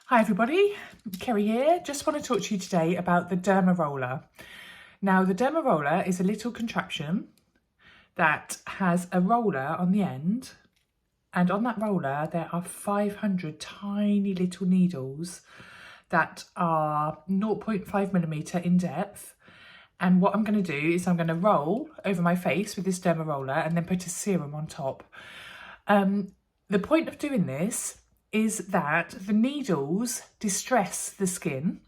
Hi everybody, Kerry here. Just want to talk to you today about the Derma Roller. Now the Derma Roller is a little contraption that has a roller on the end, and on that roller there are 500 tiny little needles that are 0.5mm in depth. And what I'm going to do is I'm going to roll over my face with this Derma Roller and then put a serum on top. The point of doing this is that the needles distress the skin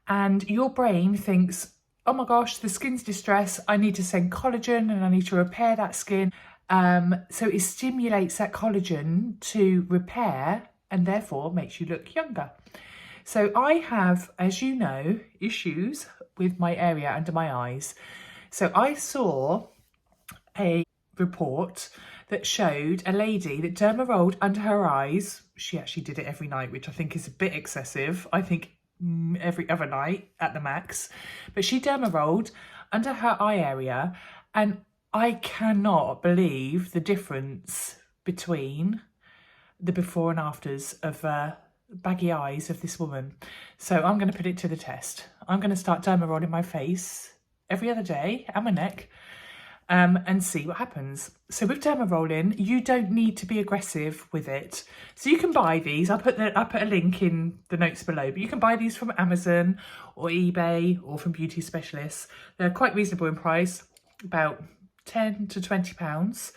and your brain thinks, oh my gosh, the skin's distressed, I need to send collagen and I need to repair that skin. So it stimulates that collagen to repair and therefore makes you look younger. So I have, as you know, issues with my area under my eyes. So I saw a report that showed a lady that derma rolled under her eyes. She actually did it every night, which I think is a bit excessive. I think every other night at the max. But she derma rolled under her eye area, and I cannot believe the difference between the before and afters of baggy eyes of this woman. So I'm going to put it to the test. I'm going to start derma rolling my face every other day and my neck. And see what happens. So with derma rolling, you don't need to be aggressive with it. So you can buy these. I'll put a link in the notes below, but you can buy these from Amazon or eBay or from beauty specialists. They're quite reasonable in price, about 10 to 20 pounds.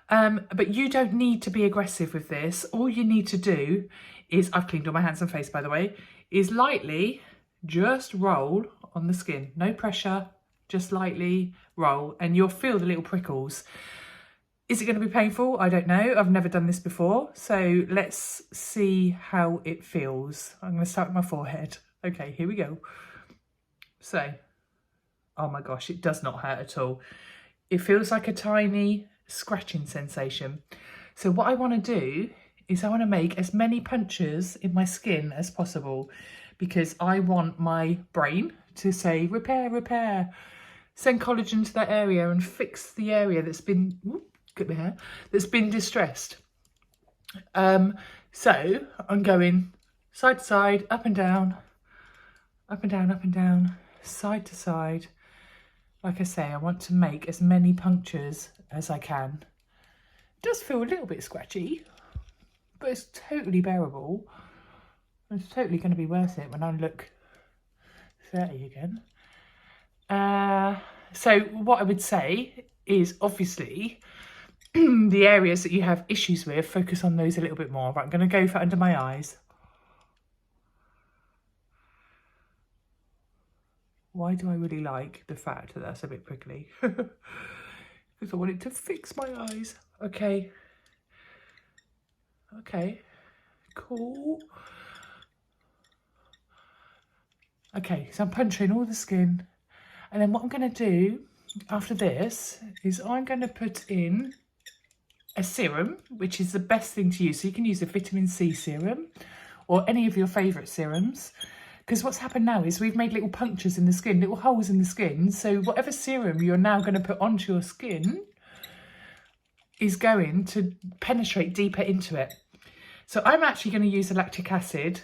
But you don't need to be aggressive with this. All you need to do is, I've cleaned all my hands and face by the way, is lightly just roll on the skin. No pressure. Just lightly roll and you'll feel the little prickles. Is it going to be painful? I don't know. I've never done this before. So let's see how it feels. I'm going to start with my forehead. Okay, here we go. So, oh my gosh, it does not hurt at all. It feels like a tiny scratching sensation. So what I want to do is I want to make as many punctures in my skin as possible because I want my brain to say repair, repair. Send collagen to that area and fix the area that's been, get my hair, that's been distressed. So I'm going side to side, up and down, up and down, up and down, side to side. Like I say, I want to make as many punctures as I can. It does feel a little bit scratchy, but it's totally bearable. It's totally going to be worth it when I look 30 again. So what I would say is obviously the areas that you have issues with, focus on those a little bit more. Right, I'm going to go for under my eyes. Why do I really like the fact that that's a bit prickly? Because I want it to fix my eyes. Okay. Okay. Cool. Okay, so I'm puncturing all the skin. And then what I'm going to do after this is I'm going to put in a serum, which is the best thing to use. So you can use a vitamin C serum or any of your favourite serums. Because what's happened now is we've made little punctures in the skin, little holes in the skin. So whatever serum you're now going to put onto your skin is going to penetrate deeper into it. So I'm actually going to use a lactic acid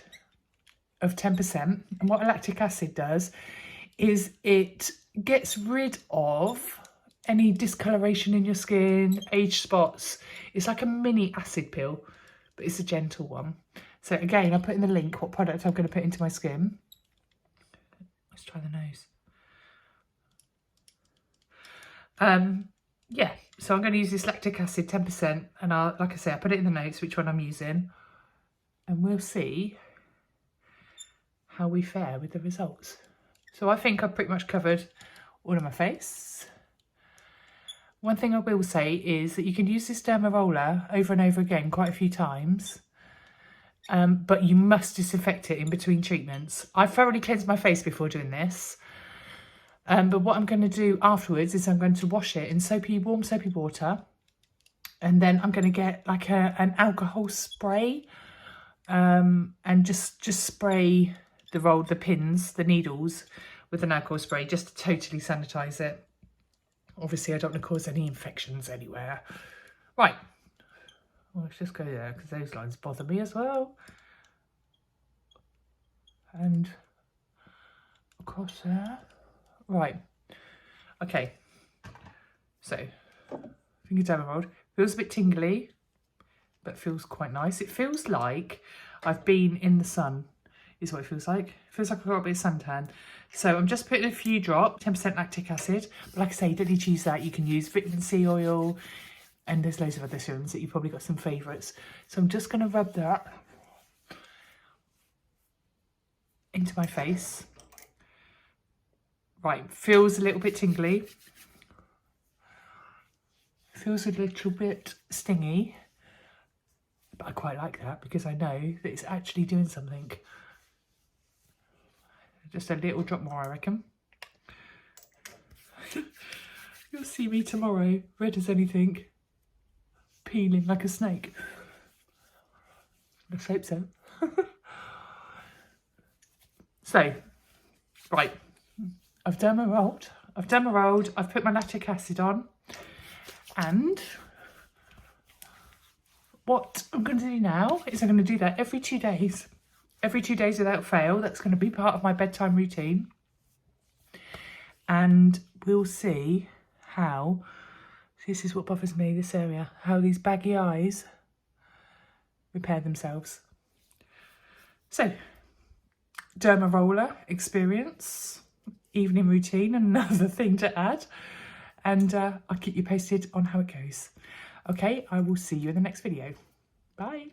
of 10%. And what a lactic acid does is it gets rid of any discoloration in your skin, age spots. It's like a mini acid pill, but it's a gentle one. So again, I'll put in the link what product I'm going to put into my skin. Let's try the nose. Yeah, so I'm going to use this lactic acid 10%, and like I say, I'll put it in the notes which one I'm using, and we'll see how we fare with the results. So I think I've pretty much covered all of my face. One thing I will say is that you can use this Derma Roller over and over again quite a few times, but you must disinfect it in between treatments. I've thoroughly cleansed my face before doing this, but what I'm going to do afterwards is I'm going to wash it in warm soapy water, and then I'm going to get like an alcohol spray and just spray the pins, the needles with an alcohol spray just to totally sanitize it. Obviously I don't want to cause any infections anywhere. Right, well, let's just go there because those lines bother me as well. and across there. Right, okay, so finger derma rolled. Feels a bit tingly, but feels quite nice. It feels like I've been in the sun, is what it feels like. It feels like I've got a bit of suntan. So I'm just putting a few drops, 10% lactic acid. But like I say, you don't need to use that. You can use vitamin C oil, and there's loads of other serums that you've probably got some favourites. So I'm just going to rub that into my face. Right, feels a little bit tingly. Feels a little bit stingy. But I quite like that because I know that it's actually doing something. Just a little drop more, I reckon. You'll see me tomorrow, red as anything, peeling like a snake. Let's hope so. So, right, I've derma rolled, I've put my lactic acid on, and what I'm going to do now is I'm going to do that every 2 days. Every 2 days without fail. That's going to be part of my bedtime routine. And we'll see how, this is what bothers me, this area, how these baggy eyes repair themselves. So, Derma Roller experience, evening routine, another thing to add. And I'll keep you posted on how it goes. Okay, I will see you in the next video. Bye.